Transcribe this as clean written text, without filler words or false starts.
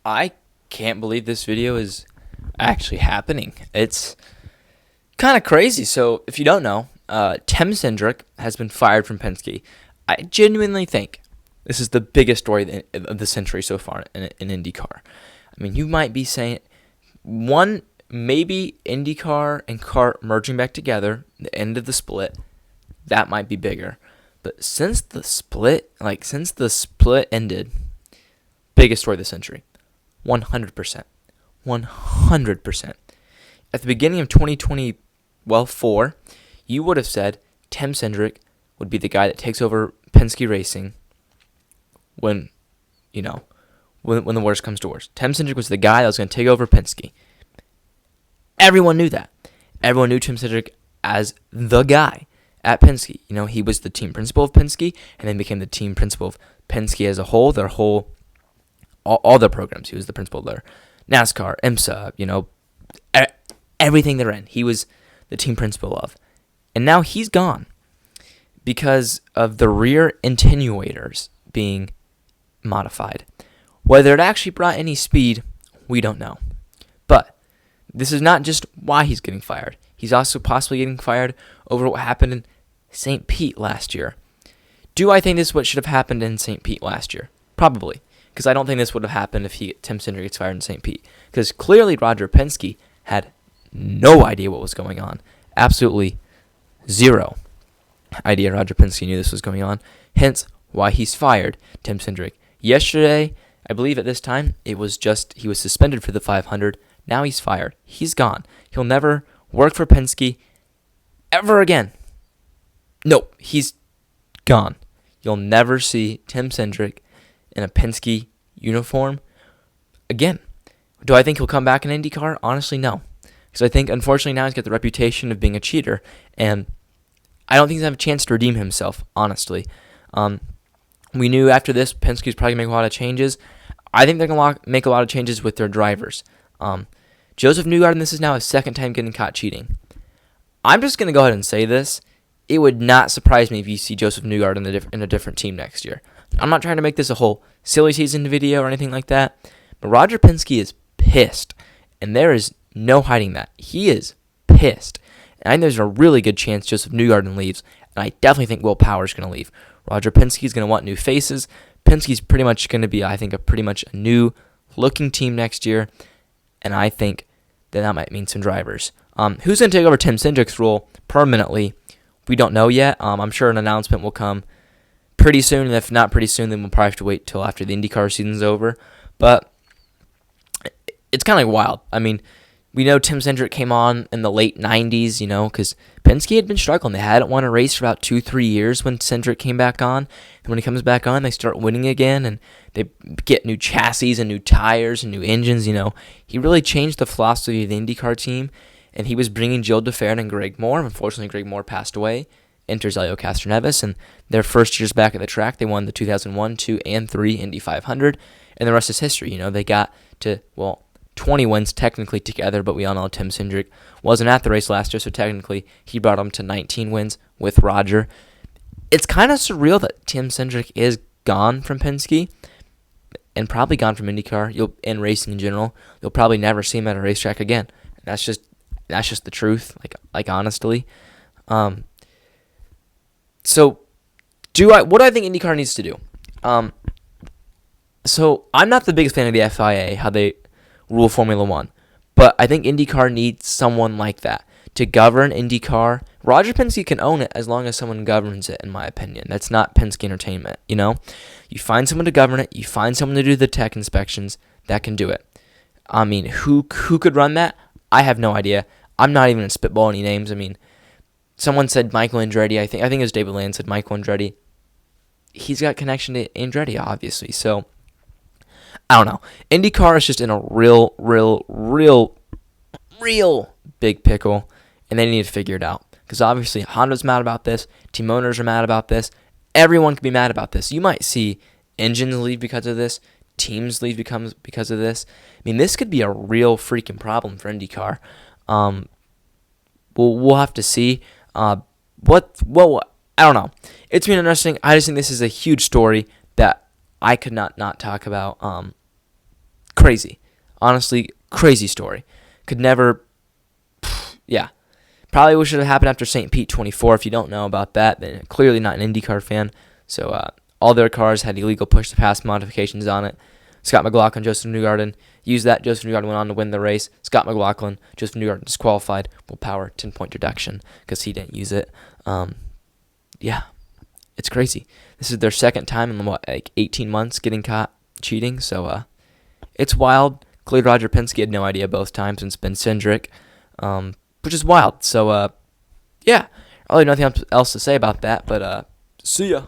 I can't believe this video is actually happening. It's kind of crazy. So, if you don't know, Cindric has been fired from Penske. I genuinely think this is the biggest story of the century so far in IndyCar. I mean, you might be saying maybe IndyCar and CART merging back together, the end of the split, that might be bigger. But since the split ended, biggest story of the century. 100%. 100%. At the beginning of 2024, you would have said Tim Cindric would be the guy that takes over Penske Racing when the worst comes to worst. Tim Cindric was the guy that was going to take over Penske. Everyone knew that. Everyone knew Tim Cindric as the guy at Penske. He was the team principal of Penske and then became the team principal of Penske as a whole, all their programs. He was the principal of their NASCAR, IMSA, everything they're in. He was the team principal of. And now he's gone because of the rear attenuators being modified. Whether it actually brought any speed, we don't know. But this is not just why he's getting fired. He's also possibly getting fired over what happened in St. Pete last year. Do I think this is what should have happened in St. Pete last year? Probably. Because I don't think this would have happened if Tim Cindric gets fired in St. Pete. Because clearly Roger Penske had no idea what was going on. Absolutely zero idea Roger Penske knew this was going on. Hence why he's fired Tim Cindric. Yesterday, I believe at this time, it was just he was suspended for the 500. Now he's fired. He's gone. He'll never work for Penske ever again. Nope, he's gone. You'll never see Tim Cindric in a Penske uniform again. Do I think he'll come back in IndyCar? Honestly, no. Because I think, unfortunately, now he's got the reputation of being a cheater, and I don't think he's going to have a chance to redeem himself, honestly. We knew after this, Penske's probably going to make a lot of changes. I think they're going to make a lot of changes with their drivers. Joseph Newgarden, this is now his second time getting caught cheating. I'm just going to go ahead and say this. It would not surprise me if you see Joseph Newgarden in a different team next year. I'm not trying to make this a whole silly season video or anything like that, but Roger Penske is pissed, and there is no hiding that. He is pissed. And I think there's a really good chance Joseph Newgarden leaves, and I definitely think Will Power's going to leave. Roger Penske is going to want new faces. Penske's pretty much going to be, I think, pretty much a new-looking team next year, and I think that might mean some drivers. Who's going to take over Tim Cindric's role permanently? We don't know yet. I'm sure an announcement will come pretty soon, and if not pretty soon, then we'll probably have to wait till after the IndyCar season's over. But it's kind of wild. I mean, we know Tim Cindric came on in the late 90s, because Penske had been struggling. They hadn't won a race for about 2-3 years when Cindric came back on. And when he comes back on, they start winning again, and they get new chassis and new tires and new engines, He really changed the philosophy of the IndyCar team, and he was bringing Jill DeFerrin and Greg Moore. Unfortunately, Greg Moore passed away. Enters Elio Castroneves, and their first years back at the track, they won the 2001, 2, and 3 Indy 500, and the rest is history. They got to, 20 wins technically together, but we all know Tim Cindric wasn't at the race last year, so technically he brought them to 19 wins with Roger. It's kind of surreal that Tim Cindric is gone from Penske and probably gone from IndyCar and racing in general. You'll probably never see him at a racetrack again. That's just the truth, like honestly. So, what do I think IndyCar needs to do? So I'm not the biggest fan of the FIA, how they rule Formula One, but I think IndyCar needs someone like that to govern IndyCar. Roger Penske can own it as long as someone governs it, in my opinion. That's not Penske Entertainment, You find someone to govern it, you find someone to do the tech inspections that can do it. I mean, who could run that? I have no idea. I'm not even going to spitball any names. I mean, someone said Michael Andretti. I think it was David Land said Michael Andretti. He's got connection to Andretti, obviously. So, I don't know. IndyCar is just in a real big pickle, and they need to figure it out. Because obviously, Honda's mad about this. Team owners are mad about this. Everyone can be mad about this. You might see engines leave because of this. Teams leave because of this. I mean, this could be a real freaking problem for IndyCar. We'll have to see. I don't know. It's been interesting. I just think this is a huge story that I could not talk about. crazy. Honestly, crazy story. Could never, yeah. Probably wish it had happened after St. Pete 24. If you don't know about that, then clearly not an IndyCar fan. So all their cars had illegal push-to-pass modifications on it. Scott McLaughlin, Joseph Newgarden used that. Joseph Newgarden went on to win the race. Scott McLaughlin, Joseph Newgarden disqualified. Will power 10-point deduction because he didn't use it. Yeah, it's crazy. This is their second time in like 18 months getting caught cheating. So it's wild. Clearly Roger Penske had no idea both times, and it's been Cindric, which is wild. So yeah, I don't really have nothing else to say about that. But see ya.